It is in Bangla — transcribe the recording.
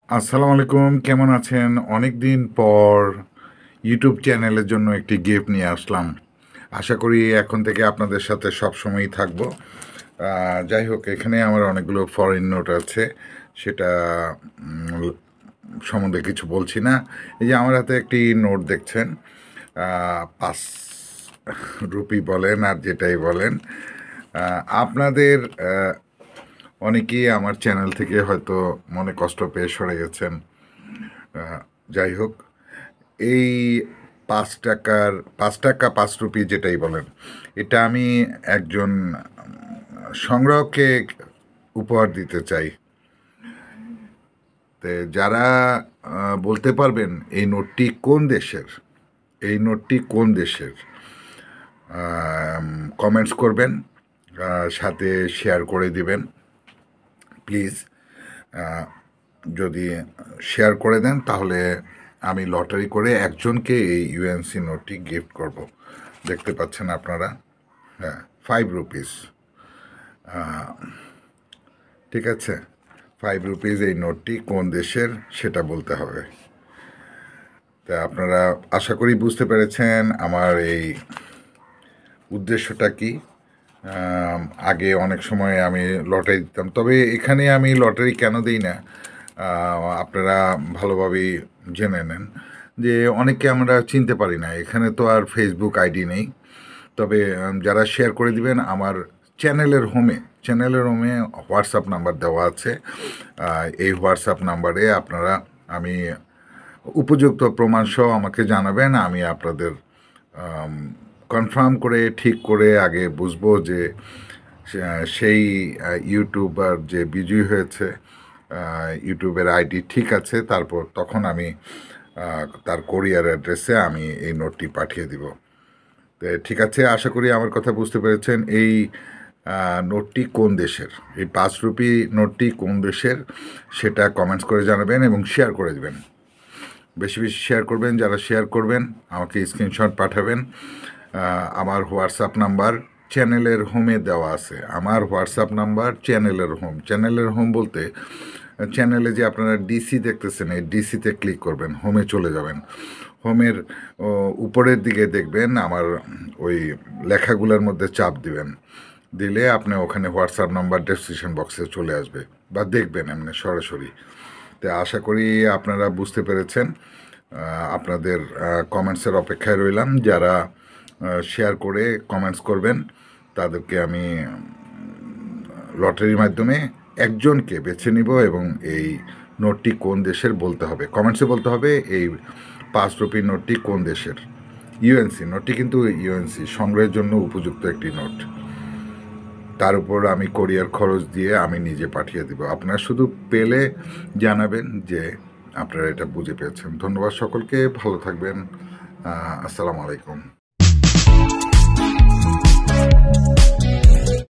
আসসালামু আলাইকুম, কেমন আছেন? অনেকদিন পর ইউটিউব চ্যানেলের জন্য একটি গিফট নিয়ে আসলাম। আশা করি এখন থেকে আপনাদের সাথে সবসময়ই থাকবো। যাই হোক, এখানে আমার অনেকগুলো ফরেন নোট আছে, সেটা উম, সম্বন্ধে কিছু বলছি না। এই যে আমার হাতে একটি নোট দেখছেন, 5 রুপি বলেন আর যেটাই বলেন। আপনাদের অনেকেই আমার চ্যানেল থেকে হয়তো মনে কষ্ট পেয়ে সরে গেছেন। যাই হোক, এই 5 টাকার 5 টাকা 5 রুপি যেটাই বলেন, এটা আমি একজন সংগ্রাহককে উপহার দিতে চাই। তো যারা বলতে পারবেন এই নোটটি কোন দেশের, এই নোটটি কোন দেশের, কমেন্টস করবেন, সাথে শেয়ার করে দিবেন প্লিজ। যদি শেয়ার করে দেন তাহলে আমি লটারি করে একজনকে এই ইউএনসি নোটটি গিফট করব। দেখতে পাচ্ছেন আপনারা, হ্যাঁ, 5 রুপিস, ঠিক আছে। 5 রুপিস এই নোটটি কোন দেশের সেটা বলতে হবে। তা আপনারা আশা করি বুঝতে পেরেছেন আমার এই উদ্দেশ্যটা কি। আগে অনেক সময় আমি লটারি দিতাম, তবে এখানে আমি লটারি কেন দিই না আপনারা ভালোভাবেই জেনে নেন যে অনেককে আমরা চিনতে পারি না। এখানে তো আর ফেসবুক আইডি নেই, তবে যারা শেয়ার করে দিবেন আমার চ্যানেলের হোমে হোয়াটসঅ্যাপ নাম্বার দেওয়া আছে। এই হোয়াটসঅ্যাপ নাম্বারে আপনারা আমি উপযুক্ত প্রমাণসহ আমাকে জানাবেন। আমি আপনাদের কনফার্ম করে ঠিক করে আগে বুঝবো যে সেই ইউটিউবার যে বিজয়ী হয়েছে, ইউটিউবের আইডি ঠিক আছে, তারপর তখন আমি তার কোরিয়ার অ্যাড্রেসে আমি এই নোটটি পাঠিয়ে দিব। তো ঠিক আছে, আশা করি আমার কথা বুঝতে পেরেছেন। এই নোটটি কোন দেশের, এই 5 রুপি নোটটি কোন দেশের সেটা কমেন্টস করে জানাবেন এবং শেয়ার করে দেবেন। বেশি বেশি শেয়ার করবেন। যারা শেয়ার করবেন আমাকে স্ক্রিনশট পাঠাবেন। আমার হোয়াটসঅ্যাপ নাম্বার চ্যানেলের হোমে দেওয়া আছে। আমার হোয়াটসঅ্যাপ নাম্বার চ্যানেলের হোম বলতে চ্যানেলে যে আপনারা ডিসি দেখতেছেন, এই ডিসিতে ক্লিক করবেন, হোমে চলে যাবেন। হোমের উপরের দিকে দেখবেন আমার ওই লেখাগুলোর মধ্যে চাপ দিবেন, দিলে আপনি ওখানে হোয়াটসঅ্যাপ নাম্বার ডেসক্রিপশন বক্সে চলে আসবে, বা দেখবেন এমনি সরাসরি। তো আশা করি আপনারা বুঝতে পেরেছেন। আপনাদের কমেন্টসের অপেক্ষায় রইলাম। যারা শেয়ার করে কমেন্টস করবেন তাদেরকে আমি লটারির মাধ্যমে একজনকে বেছে নিব এবং এই নোটটি কোন দেশের বলতে হবে, কমেন্টসে বলতে হবে এই 5 রুপি নোটটি কোন দেশের। ইউএনসি নোটটি কিন্তু ইউএনসি সংগ্রহের জন্য উপযুক্ত একটি নোট। তার উপর আমি কোরিয়ার খরচ দিয়ে আমি নিজে পাঠিয়ে দিব। আপনারা শুধু পেলে জানাবেন যে আপনারা এটা বুঝে পেয়েছেন। ধন্যবাদ সকলকে, ভালো থাকবেন। আসসালামু আলাইকুম।